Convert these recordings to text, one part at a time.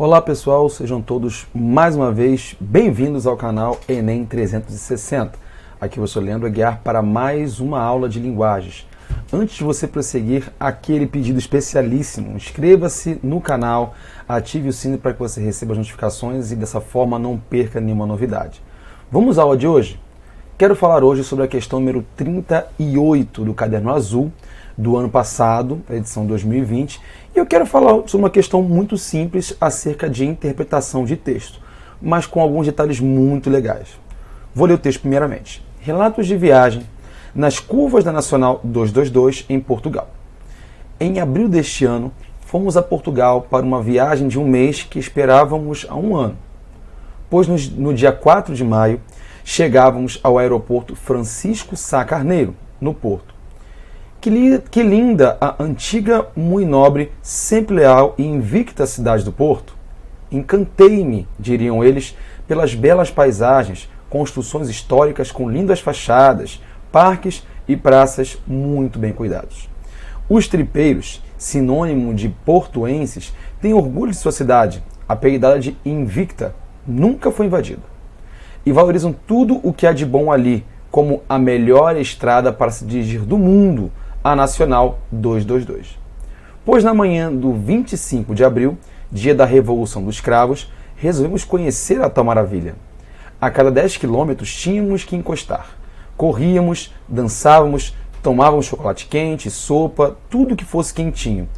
Olá pessoal, sejam todos mais uma vez bem-vindos ao canal Enem 360. Aqui eu sou Leandro Aguiar para mais uma aula de linguagens. Antes de você prosseguir, aquele pedido especialíssimo, inscreva-se no canal, ative o sino para que você receba as notificações e dessa forma não perca nenhuma novidade. Vamos à aula de hoje? Quero falar hoje sobre a questão número 38 do Caderno Azul do ano passado, a edição 2020, e eu quero falar sobre uma questão muito simples acerca de interpretação de texto, mas com alguns detalhes muito legais. Vou ler o texto primeiramente. Relatos de viagem nas curvas da Nacional 222 em Portugal. Em abril deste ano, fomos a Portugal para uma viagem de um mês que esperávamos há um ano, pois no dia 4 de maio chegávamos ao aeroporto Francisco Sá Carneiro, no Porto. Que linda a antiga, muito nobre, sempre leal e invicta cidade do Porto. Encantei-me, diriam eles, pelas belas paisagens, construções históricas com lindas fachadas, parques e praças muito bem cuidados. Os tripeiros, sinônimo de portuenses, têm orgulho de sua cidade, apelidada de invicta, nunca foi invadida. E valorizam tudo o que há de bom ali, como a melhor estrada para se dirigir do mundo, a Nacional 222. Pois na manhã do 25 de abril, dia da Revolução dos Cravos, resolvemos conhecer a tal maravilha. A cada 10 quilômetros tínhamos que encostar. Corríamos, dançávamos, tomávamos chocolate quente, sopa, tudo que fosse quentinho.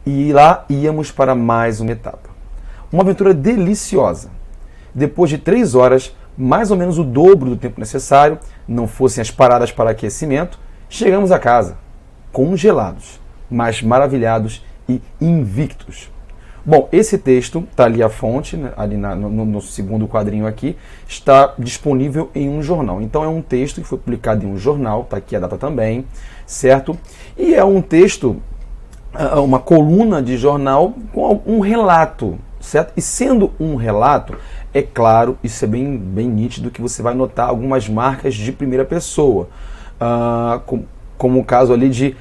E lá íamos para mais uma etapa. Uma aventura deliciosa. Depois de 3 horas, mais ou menos o dobro do tempo necessário, não fossem as paradas para aquecimento, chegamos a casa, congelados, mas maravilhados e invictos. Bom, esse texto, está ali a fonte, né, ali no segundo quadrinho aqui, está disponível em um jornal. Então é um texto que foi publicado em um jornal, está aqui a data também, certo? E é um texto, uma coluna de jornal com um relato, certo? E sendo um relato, é claro, isso é bem nítido, que você vai notar algumas marcas de primeira pessoa, como o caso ali de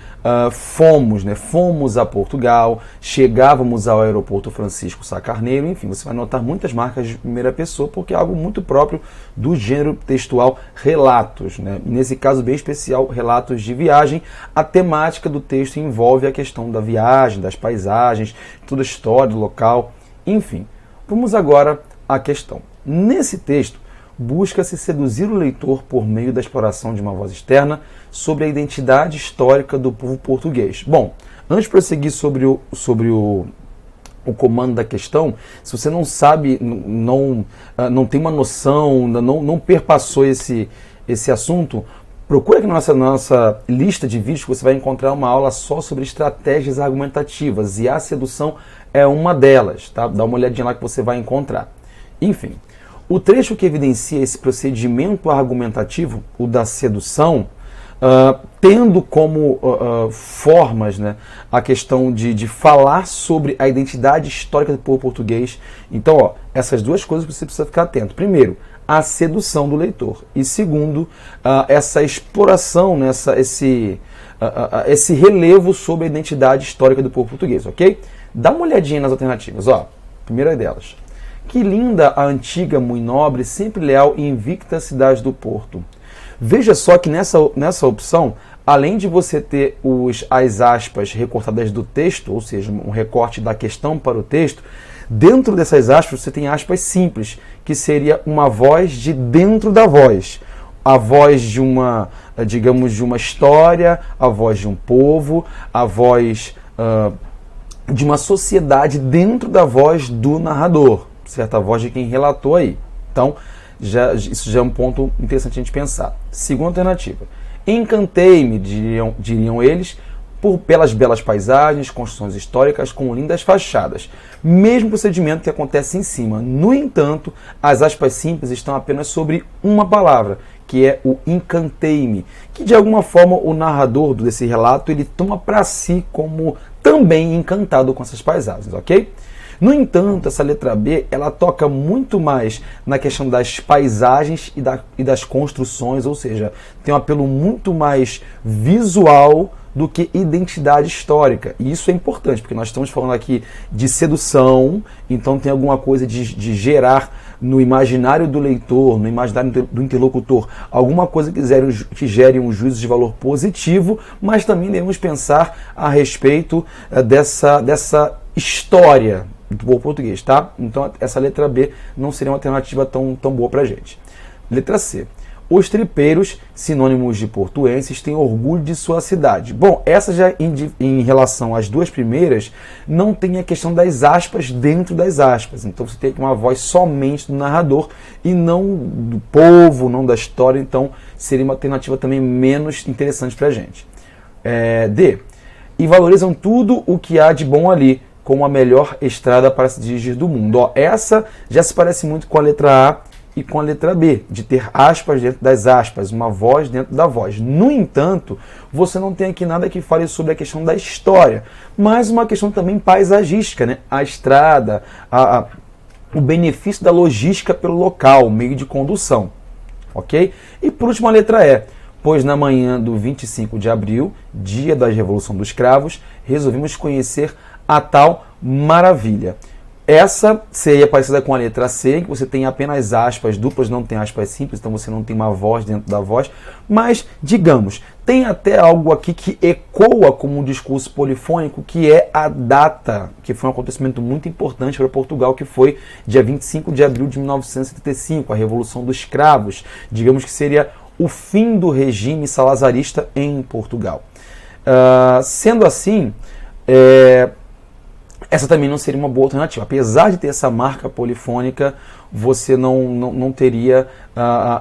fomos a Portugal, chegávamos ao aeroporto Francisco Sá Carneiro, enfim, você vai notar muitas marcas de primeira pessoa, porque é algo muito próprio do gênero textual relatos, né? Nesse caso bem especial, relatos de viagem. A temática do texto envolve a questão da viagem, das paisagens, toda a história do local, enfim. Vamos agora à questão. Nesse texto, busca-se seduzir o leitor por meio da exploração de uma voz externa sobre a identidade histórica do povo português. Bom, antes de prosseguir sobre o comando da questão, se você não sabe, não tem uma noção, não perpassou esse assunto, procura aqui na nossa lista de vídeos que você vai encontrar uma aula só sobre estratégias argumentativas, e a sedução é uma delas, tá? Dá uma olhadinha lá que você vai encontrar. Enfim, o trecho que evidencia esse procedimento argumentativo, o da sedução, tendo como formas, né, a questão de falar sobre a identidade histórica do povo português. Então, essas duas coisas você precisa ficar atento. Primeiro, a sedução do leitor. E segundo, essa exploração, né, esse relevo sobre a identidade histórica do povo português, ok? Dá uma olhadinha nas alternativas. Primeira delas. Que linda a antiga, muito nobre, sempre leal e invicta cidade do Porto. Veja só que nessa opção, além de você ter as aspas recortadas do texto, ou seja, um recorte da questão para o texto, dentro dessas aspas você tem aspas simples, que seria uma voz de dentro da voz. A voz de uma, digamos, de uma história, a voz de um povo, a voz de uma sociedade dentro da voz do narrador. Certa voz de quem relatou aí. Então, isso já é um ponto interessante a gente pensar. Segunda alternativa. Encantei-me, diriam eles, pelas belas paisagens, construções históricas com lindas fachadas. Mesmo procedimento que acontece em cima. No entanto, as aspas simples estão apenas sobre uma palavra, que é o encantei-me, que de alguma forma o narrador desse relato ele toma para si como também encantado com essas paisagens, ok? No entanto, essa letra B, ela toca muito mais na questão das paisagens e das construções, ou seja, tem um apelo muito mais visual do que identidade histórica. E isso é importante, porque nós estamos falando aqui de sedução, então tem alguma coisa de gerar no imaginário do leitor, no imaginário do interlocutor, alguma coisa que gere um juízo de valor positivo, mas também devemos pensar a respeito dessa história do povo português, tá? Então essa letra B não seria uma alternativa tão boa pra gente. Letra C. Os tripeiros, sinônimos de portuenses, têm orgulho de sua cidade. Bom, essa já em relação às duas primeiras, não tem a questão das aspas dentro das aspas. Então você tem aqui uma voz somente do narrador e não do povo, não da história. Então seria uma alternativa também menos interessante pra gente. D. E valorizam tudo o que há de bom ali, como a melhor estrada para se dirigir do mundo. Ó, essa já se parece muito com a letra A e com a letra B, de ter aspas dentro das aspas, uma voz dentro da voz. No entanto, você não tem aqui nada que fale sobre a questão da história, mas uma questão também paisagística, né? A estrada, o benefício da logística pelo local, o meio de condução, ok? E por último a letra E. Pois na manhã do 25 de abril, dia da Revolução dos Cravos, resolvemos conhecer a tal maravilha. Essa seria parecida com a letra C, que você tem apenas aspas duplas, não tem aspas simples, então você não tem uma voz dentro da voz. Mas, digamos, tem até algo aqui que ecoa como um discurso polifônico, que é a data, que foi um acontecimento muito importante para Portugal, que foi dia 25 de abril de 1975, a Revolução dos Cravos. Digamos que seria o fim do regime salazarista em Portugal. Sendo assim, essa também não seria uma boa alternativa. Apesar de ter essa marca polifônica, você não teria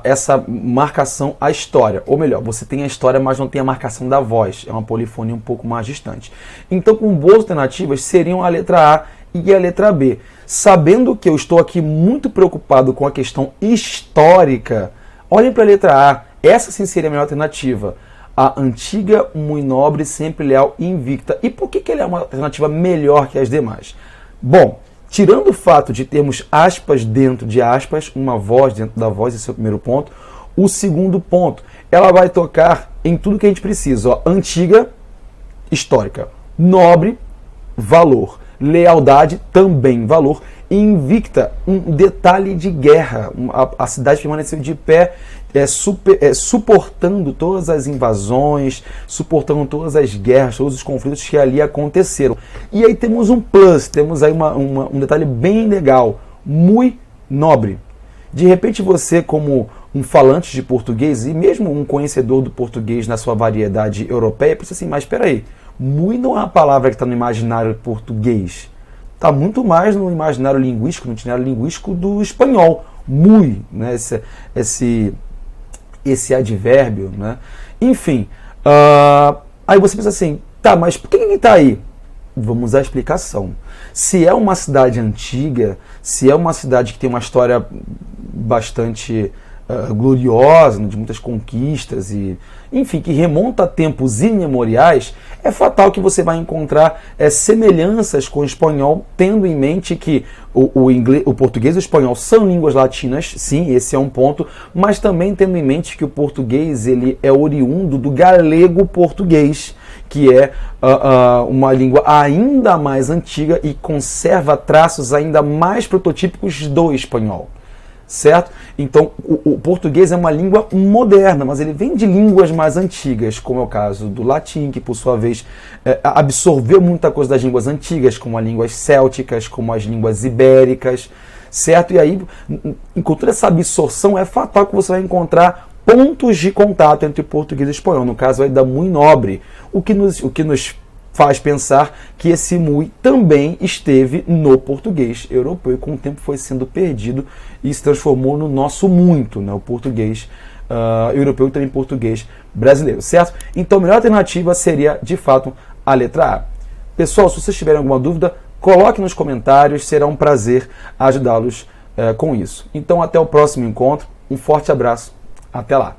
essa marcação à história. Ou melhor, você tem a história, mas não tem a marcação da voz. É uma polifonia um pouco mais distante. Então, com boas alternativas, seriam a letra A e a letra B. Sabendo que eu estou aqui muito preocupado com a questão histórica, olhem para a letra A. Essa sim seria a melhor alternativa. A antiga, muito nobre, sempre leal e invicta. E por que ela é uma alternativa melhor que as demais? Bom, tirando o fato de termos aspas dentro de aspas, uma voz dentro da voz, esse é o primeiro ponto. O segundo ponto, ela vai tocar em tudo que a gente precisa. Ó, antiga, histórica. Nobre, valor. Lealdade, também valor. Invicta, um detalhe de guerra. A cidade permaneceu de pé, suportando todas as invasões, suportando todas as guerras, todos os conflitos que ali aconteceram. E aí temos um plus, temos aí um detalhe bem legal, muito nobre. De repente você, como um falante de português e mesmo um conhecedor do português na sua variedade europeia, pensa assim, mas espera aí, muito não é uma palavra que está no imaginário português. Está muito mais no imaginário linguístico, no itinerário linguístico do espanhol. Muy, né? Esse advérbio, né? Enfim, aí você pensa assim, tá, mas por que ele está aí? Vamos à explicação. Se é uma cidade antiga, se é uma cidade que tem uma história bastante gloriosa, de muitas conquistas, e, enfim, que remonta a tempos imemoriais, é fatal que você vai encontrar semelhanças com o espanhol, tendo em mente que o português e o espanhol são línguas latinas, sim, esse é um ponto, mas também tendo em mente que o português ele é oriundo do galego-português, que é uma língua ainda mais antiga e conserva traços ainda mais prototípicos do espanhol. Certo? Então, o português é uma língua moderna, mas ele vem de línguas mais antigas, como é o caso do latim, que por sua vez absorveu muita coisa das línguas antigas, como as línguas célticas, como as línguas ibéricas, certo? E aí, com toda essa absorção, é fatal que você vai encontrar pontos de contato entre português e espanhol, no caso aí da muito nobre, o que nos faz pensar que esse mui também esteve no português europeu e com o tempo foi sendo perdido e se transformou no nosso muito, né? O português europeu e também português brasileiro, certo? Então a melhor alternativa seria, de fato, a letra A. Pessoal, se vocês tiverem alguma dúvida, coloque nos comentários, será um prazer ajudá-los com isso. Então até o próximo encontro, um forte abraço, até lá!